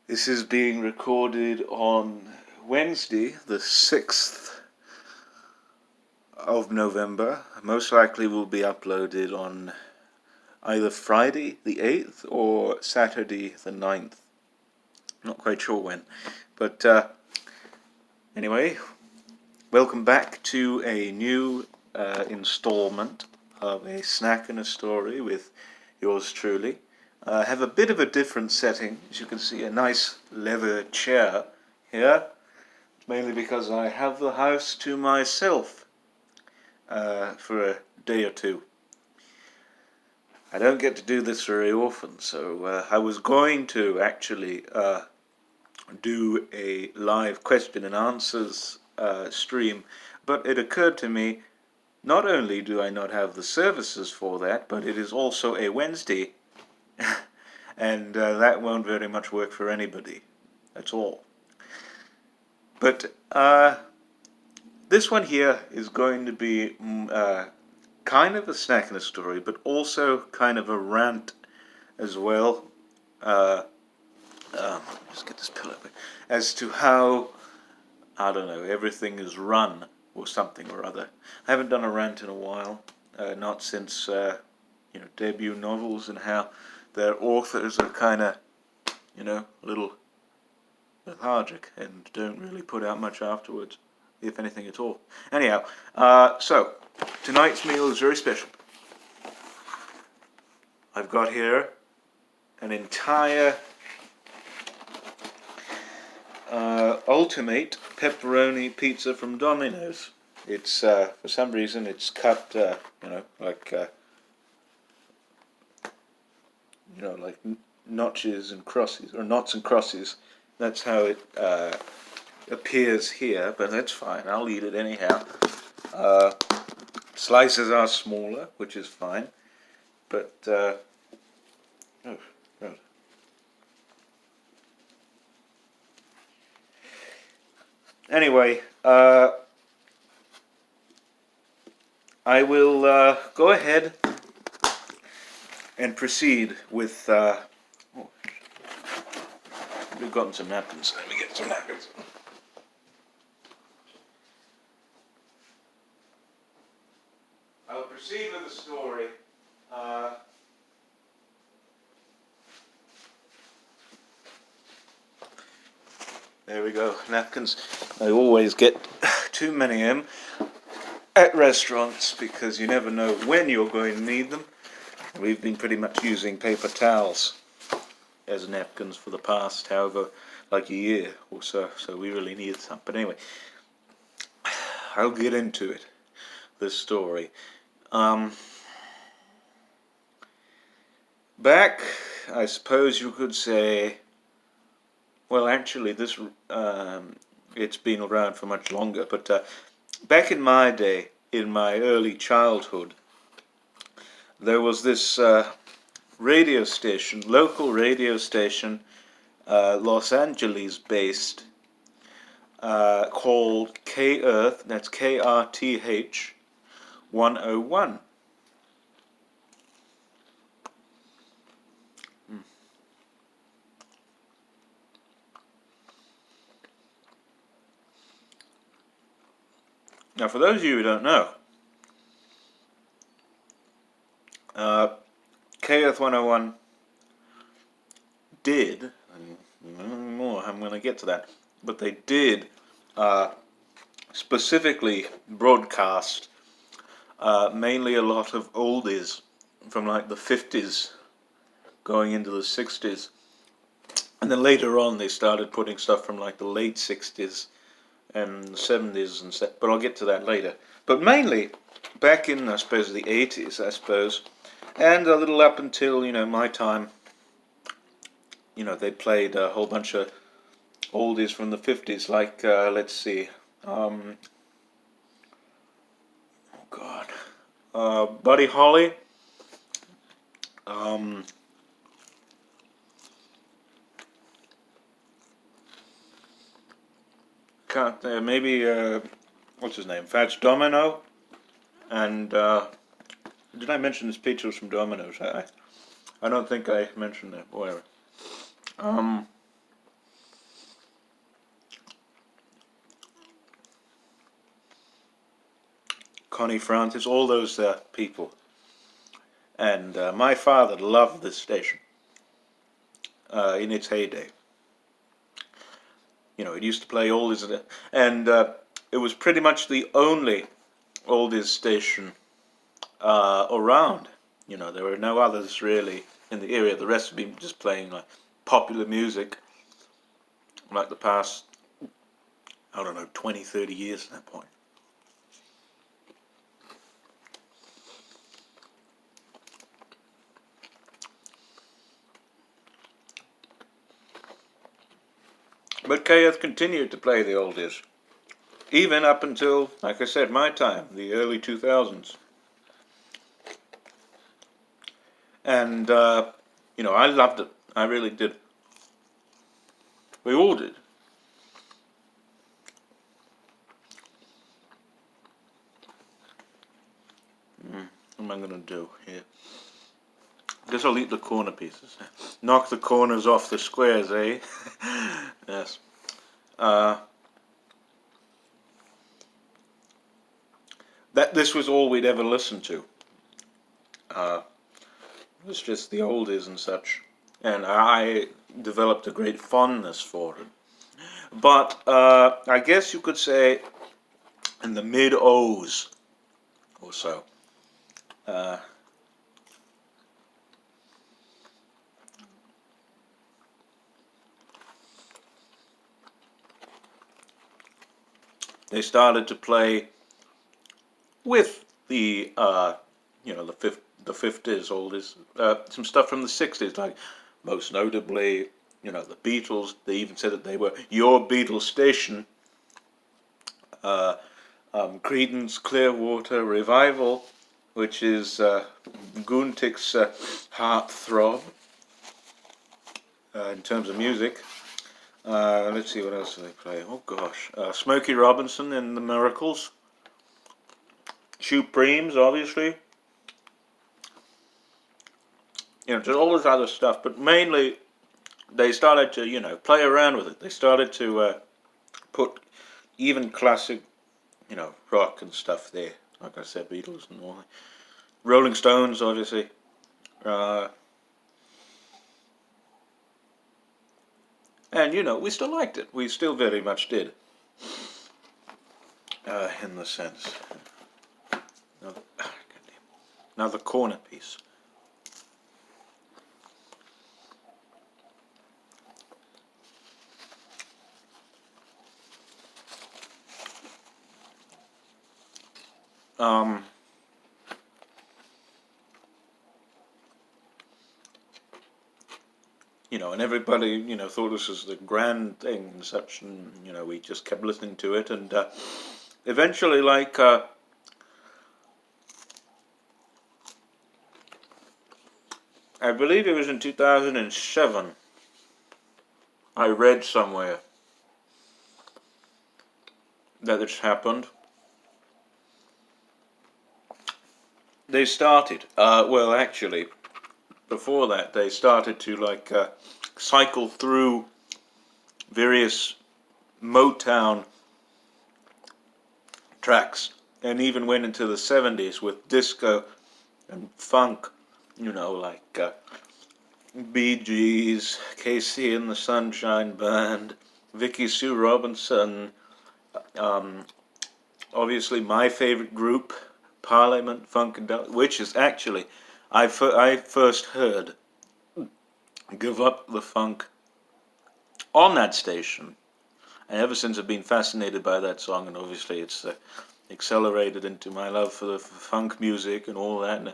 This is being recorded on Wednesday, the 6th of November. Most likely will be uploaded on either Friday the 8th or Saturday the 9th. Not quite sure when. But anyway, welcome back to a new installment of A Snack and a Story with yours truly. I have a bit of a different setting. As you can see, a nice leather chair here. It's mainly because I have the house to myself for a day or two. I don't get to do this very often, so I was going to actually do a live question and answers stream, but it occurred to me, not only do I not have the services for that, but it is also a Wednesday, and that won't very much work for anybody at all. But this one here is going to be kind of a snack and a story, but also kind of a rant as well. Just get this pillow as to how, I don't know, everything is run or something or other. I haven't done a rant in a while, not since debut novels, and how their authors are kind of, a little lethargic and don't really put out much afterwards, if anything at all. Anyhow, so tonight's meal is very special. I've got here an entire ultimate pepperoni pizza from Domino's. It's for some reason it's cut, like notches and crosses, or knots and crosses. That's how it appears here, but that's fine. I'll eat it anyhow. Slices are smaller, which is fine, but oh God. Anyway, I will go ahead and proceed with. We've gotten some napkins. Let me get some napkins. I'll proceed with the story. There we go, napkins. I always get too many of them at restaurants because you never know when you're going to need them. We've been pretty much using paper towels as napkins for the past, however, like a year or so, so we really need some. But anyway, I'll get into it, this story. Back, I suppose you could say, well, actually, this it's been around for much longer, but back in my day, in my early childhood, there was this radio station, local radio station, Los Angeles based, called K-Earth, that's KRTH 101. Now, for those of you who don't know, KF 101 did, and more, I'm going to get to that, but they did specifically broadcast mainly a lot of oldies from like the 50s going into the 60s. And then later on they started putting stuff from like the late 60s and 70s and stuff, but I'll get to that later. But mainly back in, I suppose, the 80s, I suppose, and a little up until, my time, they played a whole bunch of oldies from the 50s, like, let's see, oh God, Buddy Holly, maybe, what's his name, Fats Domino, and, did I mention this pizza was from Domino's? I don't think I mentioned that, whatever. Connie Francis, all those people. And my father loved this station in its heyday. It used to play oldies, and it was pretty much the only oldies station around. There were no others really in the area. The rest have been just playing like popular music, like the past, I don't know, 20, 30 years at that point. But KF continued to play the oldies, even up until, like I said, my time, the early 2000s. And, I loved it. I really did. We all did. What am I going to do here? I guess I'll eat the corner pieces. Knock the corners off the squares, eh? Yes. This was all we'd ever listened to. It was just the oldies and such. And I developed a great fondness for it. But I guess you could say in the mid-O's or so, they started to play with the the 50s oldies, some stuff from the 60s, like most notably, the Beatles. They even said that they were your Beatles station. Creedence Clearwater Revival, which is Guntik's heartthrob in terms of music. Let's see, what else do they play? Oh gosh, Smokey Robinson and the Miracles. Supremes, obviously. Just all this other stuff, but mainly they started to, play around with it. They started to put even classic, rock and stuff there. Like I said, Beatles and all that. Rolling Stones, obviously. And, we still liked it. We still very much did. In the sense. Another corner piece. And everybody, thought this was the grand thing and such, and, we just kept listening to it, and eventually, like, I believe it was in 2007, I read somewhere that it's happened. They started, well, actually, before that, they started to, like, cycle through various Motown tracks, and even went into the 70s with disco and funk, like Bee Gees, Casey and the Sunshine Band, Vicky Sue Robinson, obviously my favorite group, Parliament Funkadelic, which is actually, I first heard Give Up the Funk on that station, and ever since I've been fascinated by that song, and obviously it's accelerated into my love for the funk music and all that, and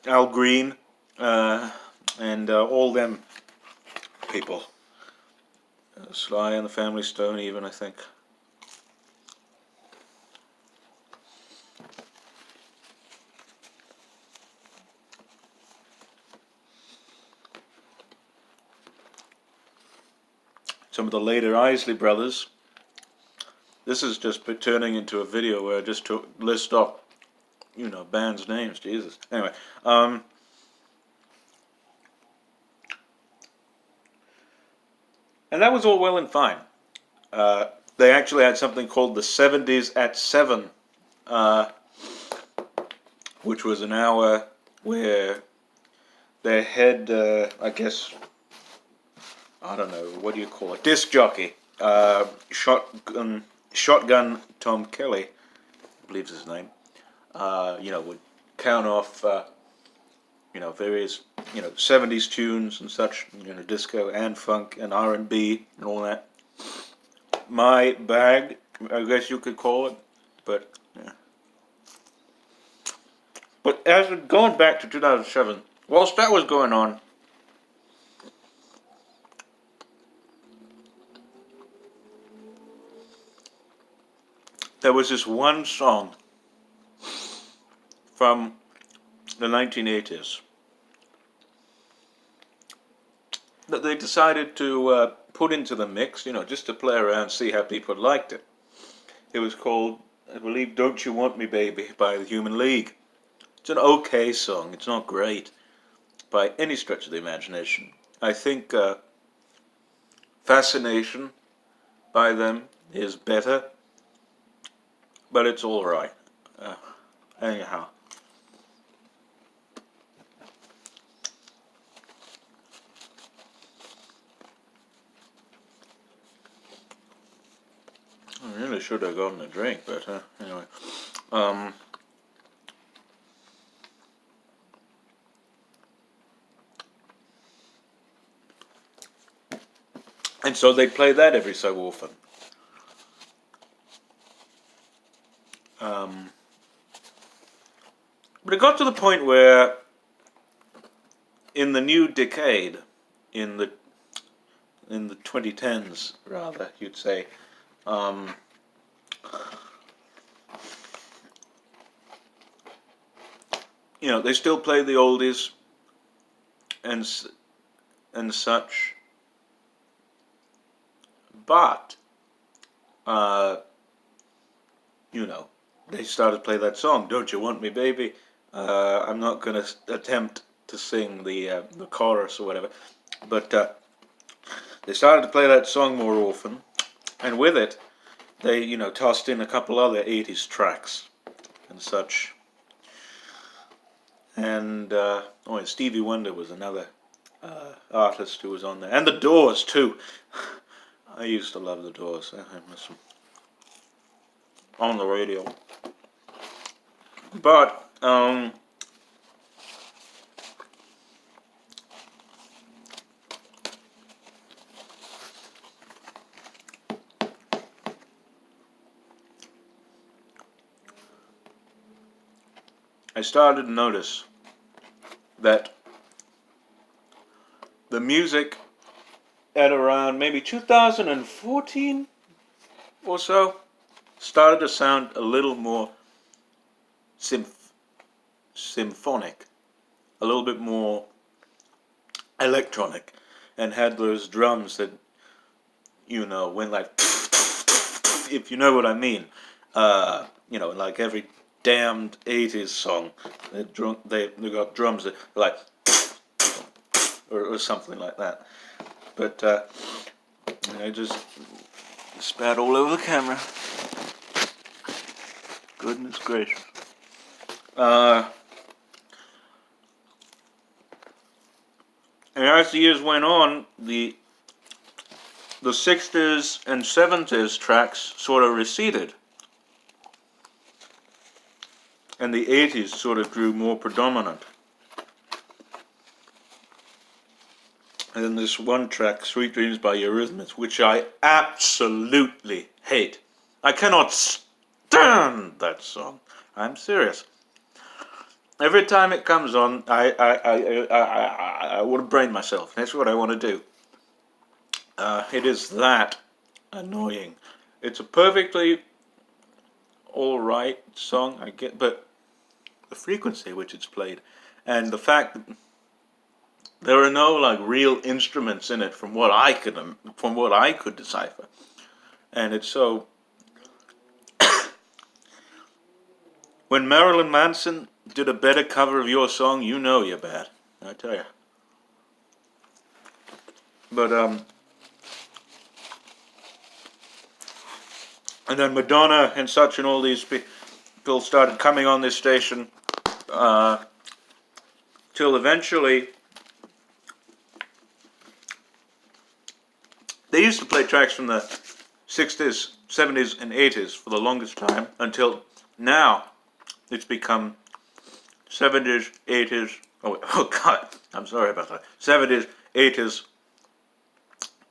Al Green, and all them people, Sly and the Family Stone even, I think. Some of the later Isley Brothers. This is just turning into a video where I just list off, bands' names. Jesus. Anyway, and that was all well and fine. They actually had something called the 70s at 7 uh, which was an hour where their head, I guess, I don't know, what do you call it, disc jockey, Shotgun Tom Kelly, I believe is his name, would count off, various, 70s tunes and such, disco and funk and R&B and all that. My bag, I guess you could call it, but yeah. But as going back to 2007, whilst that was going on, there was this one song from the 1980s that they decided to put into the mix, just to play around, see how people liked it. It was called, I believe, Don't You Want Me Baby by the Human League. It's an okay song. It's not great by any stretch of the imagination. I think Fascination by them is better, but it's all right. Anyhow. I really should have gotten a drink, but anyway. And so they play that every so often. But it got to the point where, in the new decade, in the 2010s, rather, you'd say, they still play the oldies and such, but they started to play that song, "Don't You Want Me, Baby." I'm not going to attempt to sing the chorus or whatever, but they started to play that song more often, and with it, they tossed in a couple other 80s tracks and such. And Stevie Wonder was another artist who was on there, and the Doors too. I used to love the Doors. I miss them on the radio. But I started to notice that the music at around maybe 2014 or so started to sound a little more symphonic, a little bit more electronic, and had those drums that went like, if you know what I mean, like every damned 80s song, they got drums that are like, or something like that. But I just spat all over the camera. Goodness gracious. And as the years went on, the 60s and 70s tracks sort of receded, and the 80s sort of grew more predominant. And then this one track, Sweet Dreams by Eurythmics, which I absolutely hate. I cannot stand that song. I'm serious. Every time it comes on, I want to brain myself. That's what I want to do. It is that annoying. It's a perfectly alright song, I get, but the frequency which it's played, and the fact that there are no like real instruments in it, from what I could decipher, and it's so. When Marilyn Manson did a better cover of your song, you know you're bad. I tell you. But and then Madonna and such and all these people. people started coming on this station, till eventually they used to play tracks from the 60s, 70s, and 80s for the longest time, until now it's become 70s, 80s, oh god, I'm sorry about that, 70s, 80s,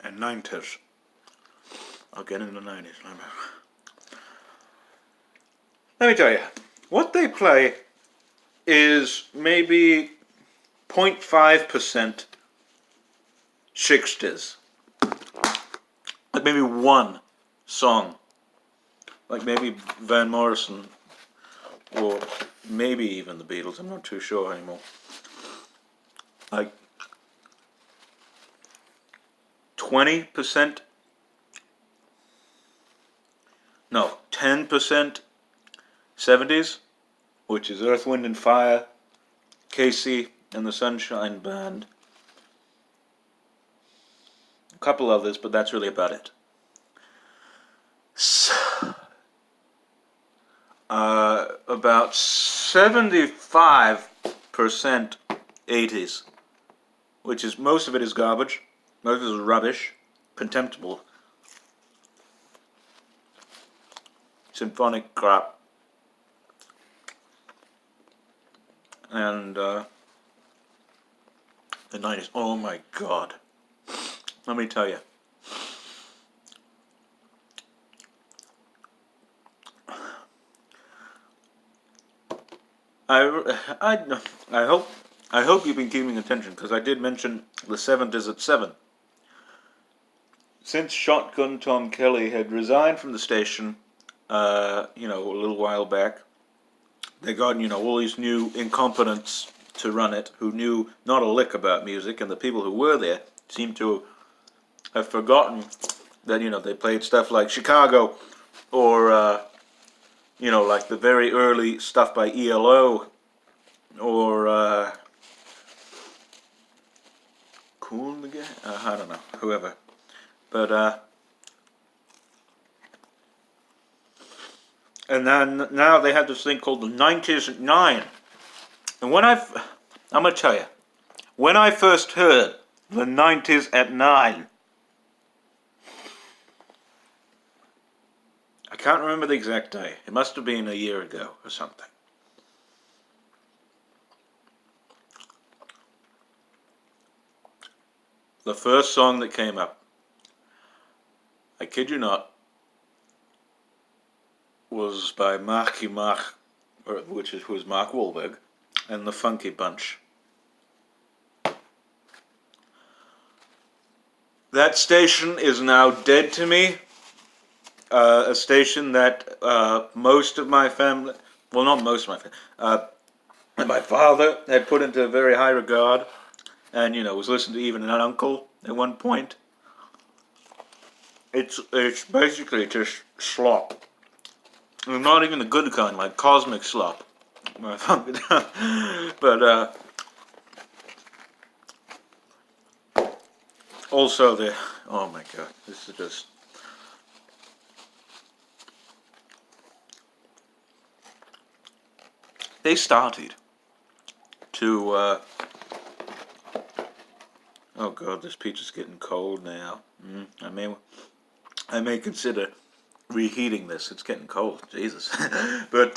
and 90s. I'll get into the 90s. Let me tell you, what they play is maybe 0.5% 60s. Like maybe one song. Like maybe Van Morrison, or maybe even the Beatles, I'm not too sure anymore. Like 20%, no, 10% 70s, which is Earth, Wind and Fire, Casey and the Sunshine Band, a couple others, but that's really about it. About 75% 80s, which is, most of it is garbage, most of it is rubbish, contemptible, symphonic crap, and the 90s, oh my god, let me tell you. I hope you've been keeping attention, because I did mention the 70s at 7. Since Shotgun Tom Kelly had resigned from the station, a little while back, they got, all these new incompetents to run it, who knew not a lick about music, and the people who were there seemed to have forgotten that, they played stuff like Chicago, or, like the very early stuff by ELO, or, Cool again? I don't know, whoever. But, and then now they have this thing called the 90s at 9. And I'm going to tell you, when I first heard the 90s at 9, I can't remember the exact day. It must have been a year ago or something. The first song that came up, I kid you not, was by Marky Mark, which was Mark Wahlberg, and the Funky Bunch. That station is now dead to me. A station that most of my family, well, not most of my family, and my father had put into very high regard, and was listened to even an uncle at one point. It's basically just slop. And not even the good kind, like cosmic slop. But also oh my god, this is just. They started to, oh god, this peach is getting cold now. I may consider reheating this. It's getting cold, Jesus. But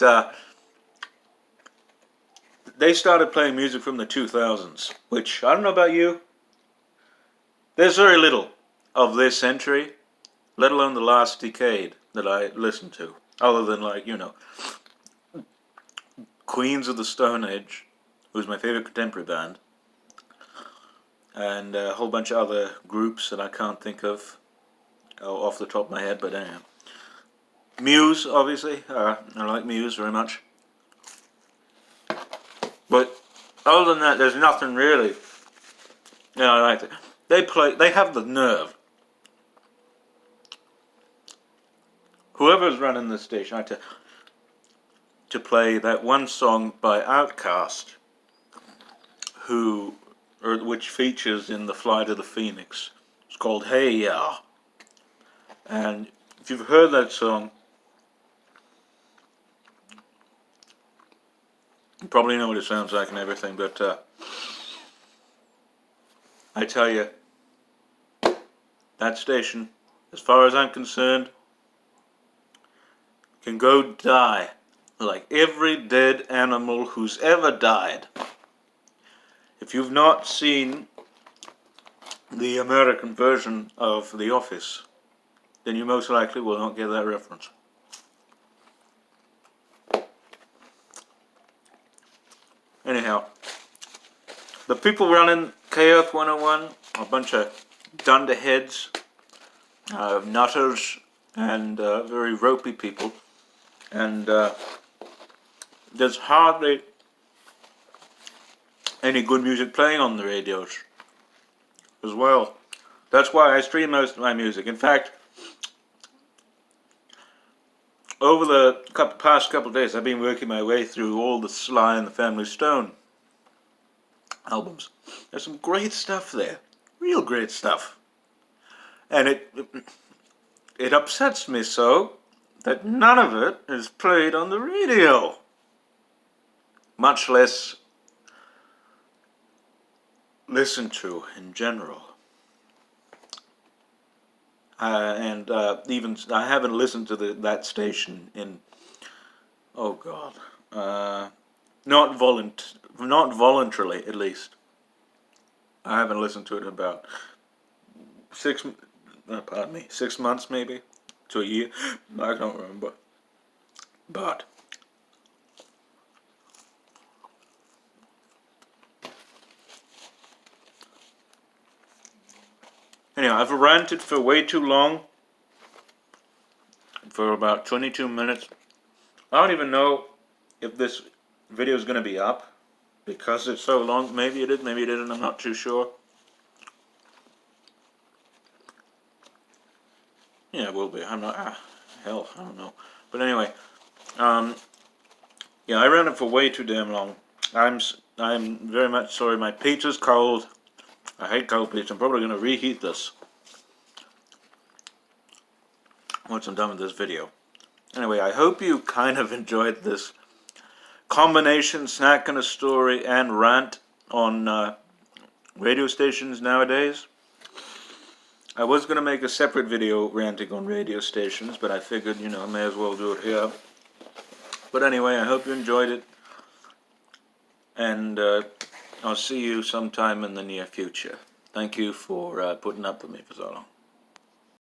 they started playing music from the 2000s, which, I don't know about you, there's very little of this century, let alone the last decade, that I listened to, other than, like, Queens of the Stone Age, who's my favorite contemporary band, and a whole bunch of other groups that I can't think of off the top of my head, but anyway. Muse, obviously. I like Muse very much. But other than that, there's nothing really. I like it. They have the nerve. Whoever's running the station, to play that one song by Outkast, which features in The Flight of the Phoenix. It's called Hey Ya. And if you've heard that song, You probably know what it sounds like and everything, but I tell you, that station, as far as I'm concerned, can go die like every dead animal who's ever died. If you've not seen the American version of The Office, then you most likely will not get that reference. Anyhow, the people running KF 101 are a bunch of dunderheads, nutters, and very ropey people. And there's hardly any good music playing on the radios as well. That's why I stream most of my music. In fact, over the past couple of days, I've been working my way through all the Sly and the Family Stone albums. There's some great stuff there, real great stuff. And it upsets me so that none of it is played on the radio, much less listened to in general. And even I haven't listened to that station in, oh God, not voluntarily at least. I haven't listened to it in about 6 months maybe to a year. I don't remember. But anyhow, I've ranted for way too long, for about 22 minutes. I don't even know if this video is going to be up because it's so long. Maybe it is, maybe it isn't. I'm not too sure. Yeah, it will be. I'm not. Hell, I don't know. But anyway, yeah, I ran it for way too damn long. I'm very much sorry. My pizza's cold. I hate cold pizza. I'm probably going to reheat this once I'm done with this video. Anyway, I hope you kind of enjoyed this combination snack and a story and rant on radio stations nowadays. I was going to make a separate video ranting on radio stations, but I figured, I may as well do it here. But anyway, I hope you enjoyed it, and I'll see you sometime in the near future. Thank you for putting up with me for so long.